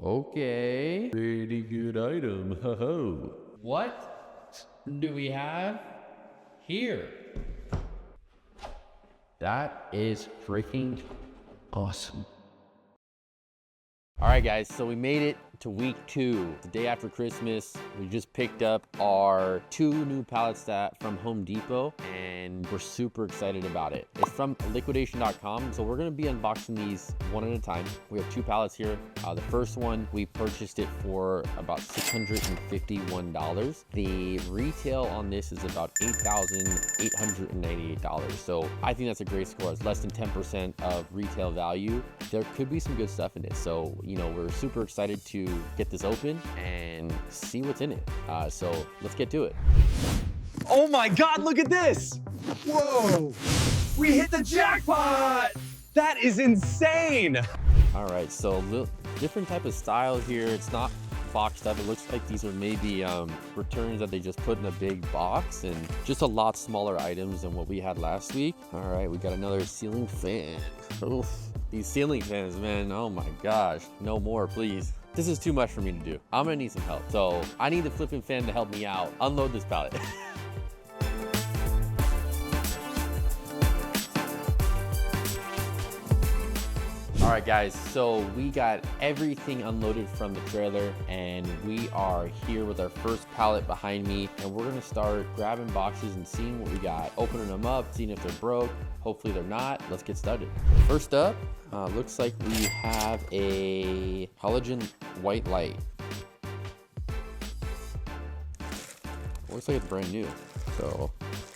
Okay. Pretty good item, ho. What do we have here? That is freaking awesome. All right, guys, so we made it to week 2, the day after Christmas. We just picked up our 2 new pallets from Home Depot, and we're super excited about it. It's from liquidation.com, so we're gonna be unboxing these one at a time. We have 2 pallets here. The first one, we purchased it for about $651. The retail on this is about $8,898. So I think that's a great score. It's less than 10% of retail value. There could be some good stuff in it. So, you know, we're super excited to get this open and see what's in it. So let's get to it. Oh my God, look at this. Whoa, we hit the jackpot. That is insane. All right, so different type of style here. It's not boxed up. It looks like these are maybe returns that they just put in a big box, and just a lot smaller items than what we had last week. All right, we got another ceiling fan. Oof, these ceiling fans, man, oh my gosh. No more, please. This is too much for me to do. I'm gonna need some help. So I need the flipping fan to help me out unload this pallet. All right, guys, so we got everything unloaded from the trailer, and we are here with our first pallet behind me, and we're gonna start grabbing boxes and seeing what we got, opening them up, seeing if they're broke. Hopefully they're not. Let's get started. First up, looks like we have a halogen white light. Looks like it's brand new, so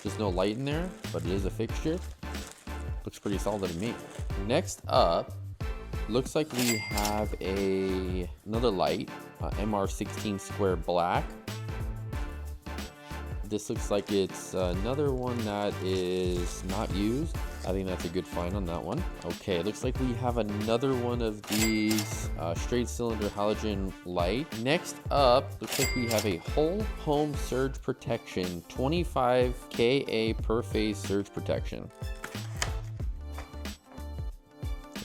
there's no light in there, but it is a fixture. Looks pretty solid to me. Next up, looks like we have another light, MR16 square black. This looks like it's another one that is not used. I think that's a good find on that one. Okay, looks like we have another one of these straight cylinder halogen light. Next up, looks like we have a whole home surge protection, 25 KA per phase surge protection.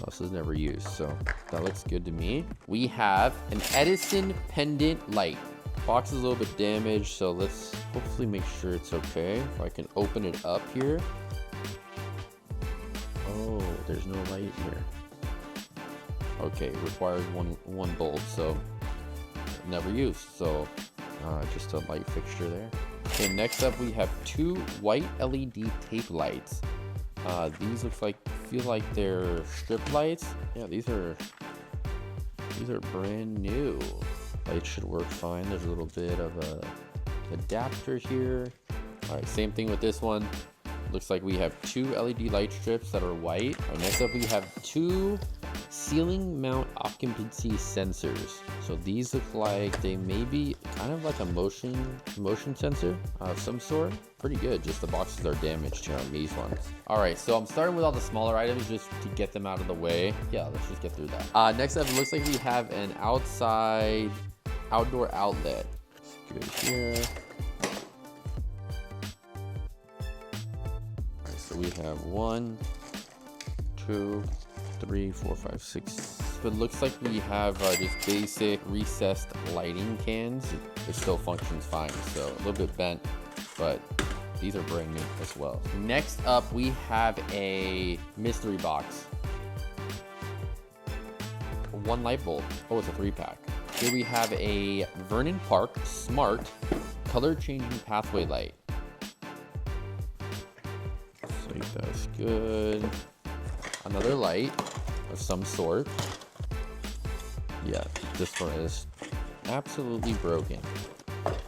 This is never used, so that looks good to me. We have an Edison pendant light. Box is a little bit damaged, so let's hopefully make sure it's okay. If I can open it up here. Oh, there's no light here. Okay, it requires one bolt, so never used. So just a light fixture there. Okay, next up we have 2 white LED tape lights. These feel like they're strip lights. Yeah, these are brand new. Light should work fine. There's a little bit of a adapter here. All right, same thing with this one. Looks like we have 2 LED light strips that are white. All right, next up we have 2 ceiling mount occupancy sensors. So these look like they may be kind of like a motion sensor of some sort. Pretty good, just the boxes are damaged here on these ones. All right, so I'm starting with all the smaller items just to get them out of the way. Yeah, let's just get through that. Next up, it looks like we have an outdoor outlet. Good here. All right, so we have 1, 2, 3, 4, 5, 6. But it looks like we have just basic recessed lighting cans. It still functions fine, so a little bit bent, but these are brand new as well. Next up, we have a mystery box. 1 light bulb. Oh, it's a 3-pack. Here we have a Vernon Park Smart color changing pathway light. So that's good. Another light of some sort. Yeah, this one is absolutely broken.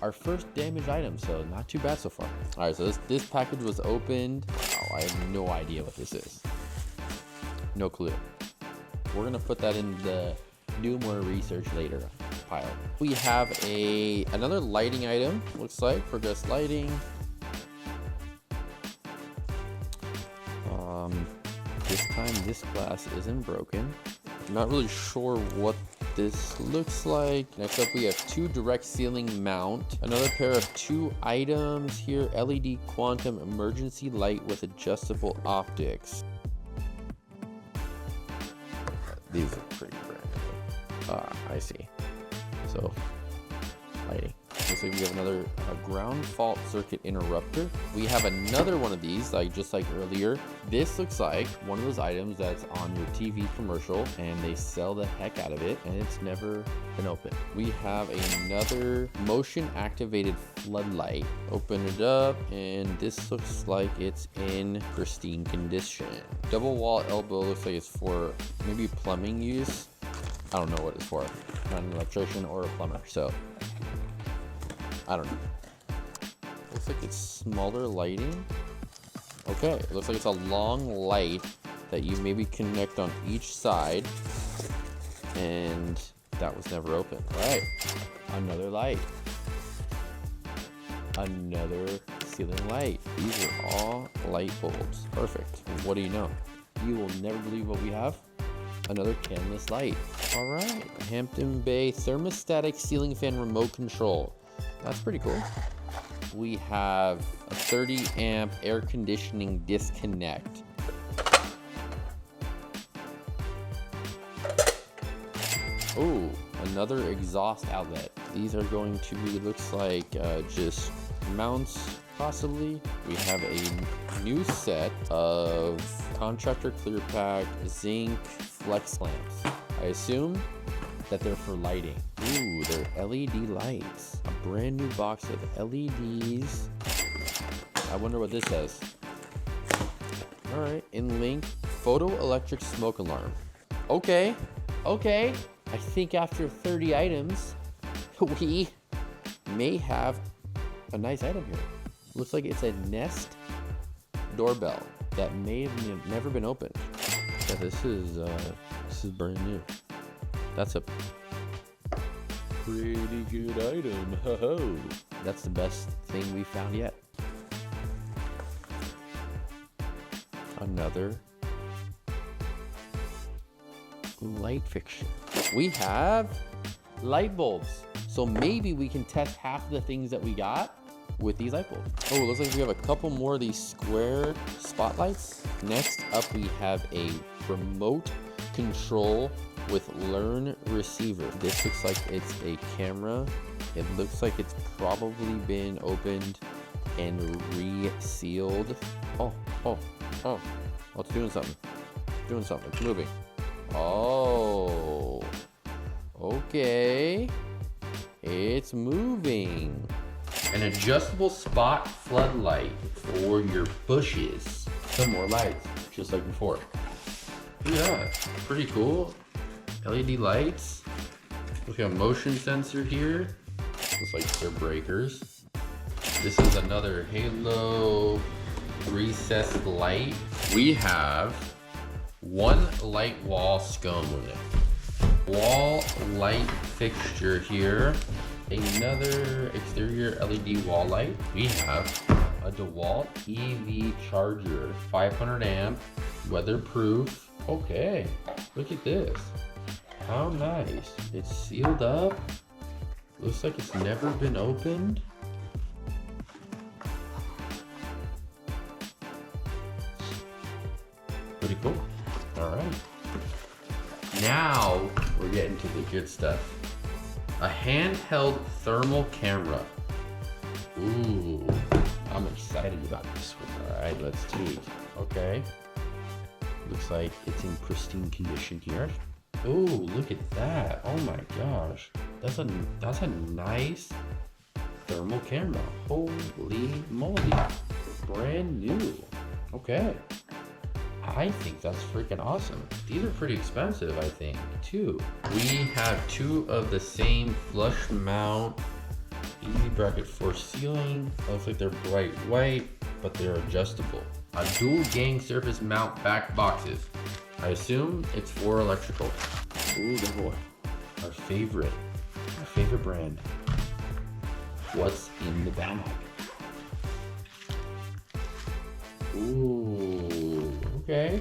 Our first damaged item, so not too bad so far. All right, so this package was opened. Oh, I have no idea what this is. No clue. We're gonna put that in the do more research later pile. We have another lighting item, looks like, for just lighting. This time this glass isn't broken. I'm not really sure what this looks like. Next up we have 2 direct ceiling mount. Another pair of 2 items here. LED quantum emergency light with adjustable optics. These are pretty brand new. I see. So, lighting. Looks like we have another ground fault circuit interrupter. We have another one of these, just like earlier. This looks like one of those items that's on your TV commercial and they sell the heck out of it and it's never been opened. We have another motion activated floodlight. Open it up and this looks like it's in pristine condition. Double wall elbow looks like it's for maybe plumbing use. I don't know what it's for. I'm not an electrician or a plumber, so I don't know. Looks like it's smaller lighting. Okay, it looks like it's a long light that you maybe connect on each side, and that was never open. All right, another light. Another ceiling light. These are all light bulbs. Perfect. What do you know? You will never believe what we have. Another canvas light. All right, Hampton Bay thermostatic ceiling fan remote control. That's pretty cool. We have a 30 amp air conditioning disconnect. Oh, another exhaust outlet. These are going to be, looks like just mounts possibly. We have a new set of contractor clear pack zinc flex lamps. I assume that they're for lighting. Ooh, they're LED lights. A brand new box of LEDs. I wonder what this says. All right, in link, photoelectric smoke alarm. Okay. I think after 30 items, we may have a nice item here. Looks like it's a Nest doorbell that may have never been opened. Yeah, this is brand new. That's a Pretty good item. Ho-ho. That's the best thing we found yet. Another light fixture. We have light bulbs. So maybe we can test half of the things that we got with these light bulbs. Oh, it looks like we have a couple more of these square spotlights. Next up, we have a remote control with Learn receiver. This looks like it's a camera. It looks like it's probably been opened and resealed. Oh, it's doing something. It's moving. Oh, okay. It's moving. An adjustable spot floodlight for your bushes. Some more lights, just like before. Look at that, pretty cool. LED lights. Look at a motion sensor here. Looks like they're breakers. This is another halo recessed light. We have one light wall scone. Wall light fixture here. Another exterior LED wall light. We have a DeWalt EV charger, 500 amp, weatherproof. Okay, look at this. How nice. It's sealed up. Looks like it's never been opened. Pretty cool. All right. Now we're getting to the good stuff. A handheld thermal camera. Ooh, I'm excited about this one. All right, let's see. Okay. Looks like it's in pristine condition here. Ooh, look at that. Oh my gosh. That's a nice thermal camera. Holy moly. Brand new. Okay. I think that's freaking awesome. These are pretty expensive, I think, too. We have two of the same flush mount easy bracket for ceiling. Looks like they're bright white, but they're adjustable. A dual gang surface mount back boxes. I assume it's for electrical. Ooh, good boy. Our favorite brand. What's in the bag? Ooh, okay.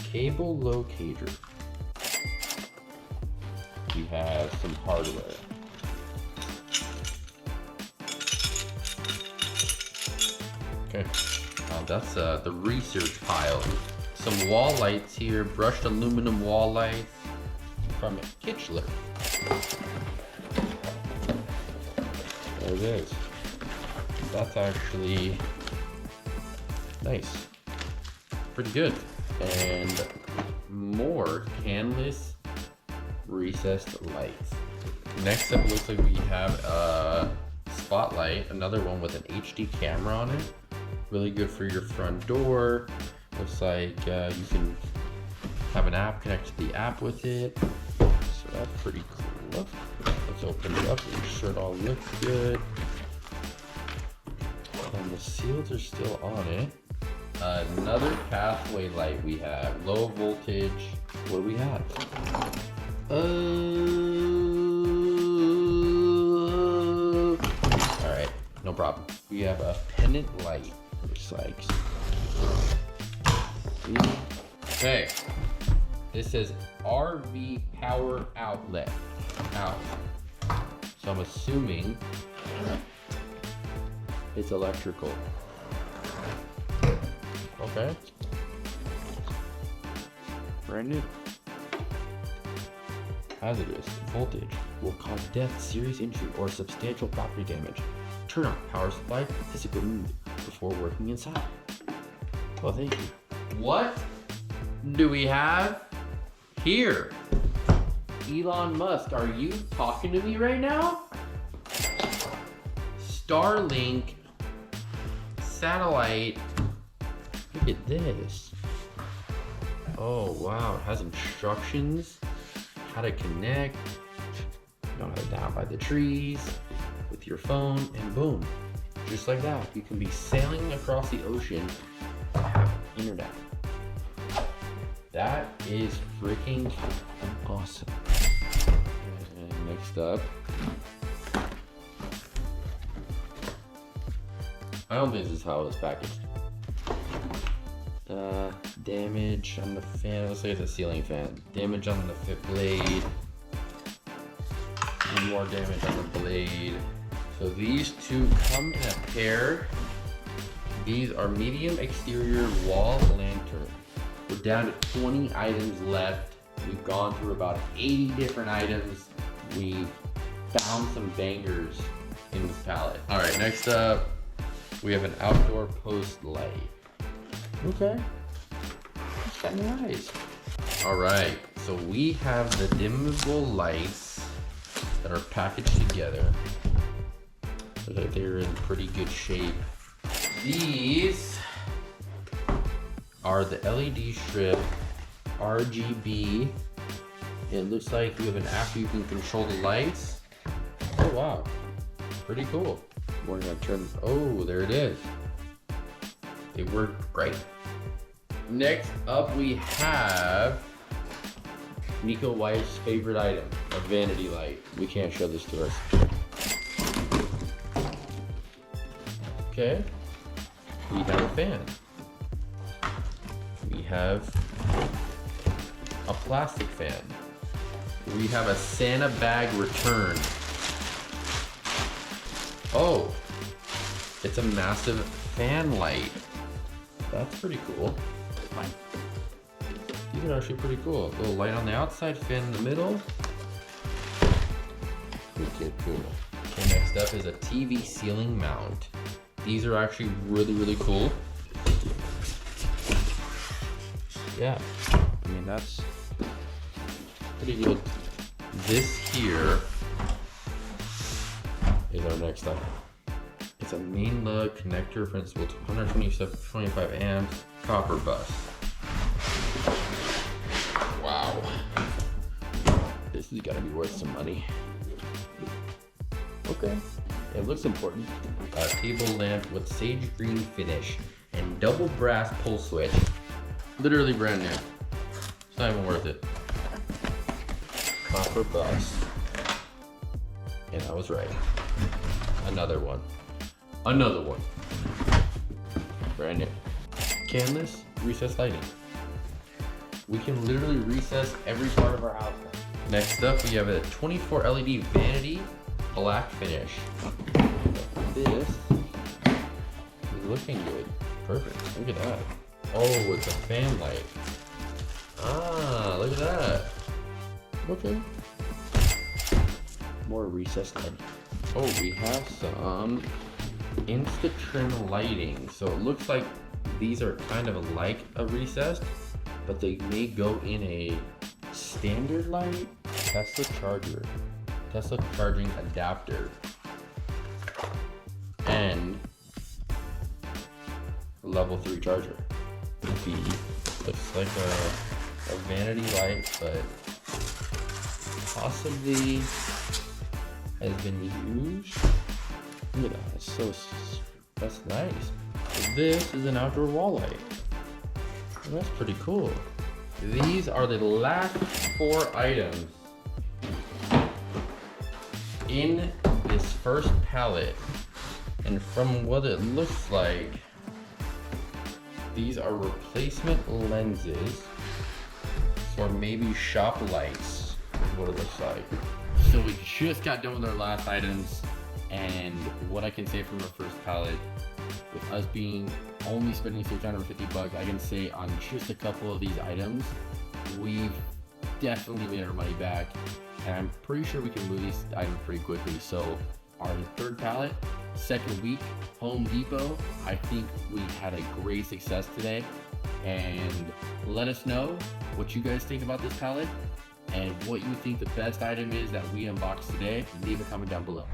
Cable locator. We have some hardware. Okay. That's the research pile. Some wall lights here, brushed aluminum wall lights from Kitchler. There it is. That's actually nice. Pretty good. And more canvas recessed lights. Next up, looks like we have a spotlight, another one with an HD camera on it. Really good for your front door. Looks like you can have an app, connect to the app with it. So that's pretty cool. Let's open it up, make sure it all looks good. And the seals are still on it. Another pathway light we have, low voltage. What do we have? All right, no problem. We have a pendant light. Looks like. Okay. This says RV power outlet. Out. So I'm assuming it's electrical. Okay. Brand new. Hazardous voltage will cause death, serious injury, or substantial property damage. Turn off power supply physically before working inside. Well, thank you. What do we have here? Elon Musk, are you talking to me right now? Starlink satellite. Look at this. Oh wow, it has instructions, how to connect. You don't have to down by the trees with your phone, and boom, just like that, you can be sailing across the ocean and have internet. That is freaking awesome. And next up, I don't think this is how it was packaged. Damage on the fan. Let's say it's a ceiling fan. Damage on the blade. More damage on the blade. So these two come in a pair. These are medium exterior wall lantern. We're down to 20 items left. We've gone through about 80 different items. We found some bangers in this pallet. All right, next up, we have an outdoor post light. Okay, that's kind of nice. All right, so we have the dimmable lights that are packaged together. Looks like they're in pretty good shape. These are the LED strip RGB. It looks like you have an app you can control the lights. Oh wow, pretty cool. We're gonna turn, oh, there it is. It worked great. Next up we have Nico Wife's favorite item, a vanity light. We can't show this to us. Okay, we have a fan. We have a plastic fan. We have a Santa bag return. Oh, it's a massive fan light. That's pretty cool. Fine. These are actually pretty cool. A little light on the outside, fan in the middle. Okay, cool. Okay, next up is a TV ceiling mount. These are actually really, really cool. Yeah, I mean, that's pretty good. This here is our next item. It's a main lug connector principal to 125 amps copper bus. Wow. This has got to be worth some money. Okay. It looks important. A table lamp with sage green finish and double brass pull switch. Literally brand new. It's not even worth it. Copper bus. And I was right. Another one. Another one. Brand new. Canvas recessed lighting. We can literally recess every part of our house. Next up, we have a 24 LED vanity black finish. This is looking good. Perfect. Look at that. Oh, it's a fan light. Ah, look at that. Okay. More recessed light. Oh, we have some Insta-trim lighting. So it looks like these are kind of like a recessed, but they may go in a standard light. Tesla charger. Tesla charging adapter. And level 3 charger. Maybe looks like a vanity light, but possibly has been used. Look at that, it's that's nice. So this is an outdoor wall light. Well, that's pretty cool. These are the last 4 items in this first pallet. And from what it looks like, these are replacement lenses for maybe shop lights, is what it looks like. So we just got done with our last items, and what I can say from our first pallet, with us being only spending $650, I can say on just a couple of these items, we've definitely made our money back, and I'm pretty sure we can move these items pretty quickly. So our third pallet, second week, Home Depot, I think we had a great success today. And let us know what you guys think about this pallet and what you think the best item is that we unboxed today. Leave a comment down below.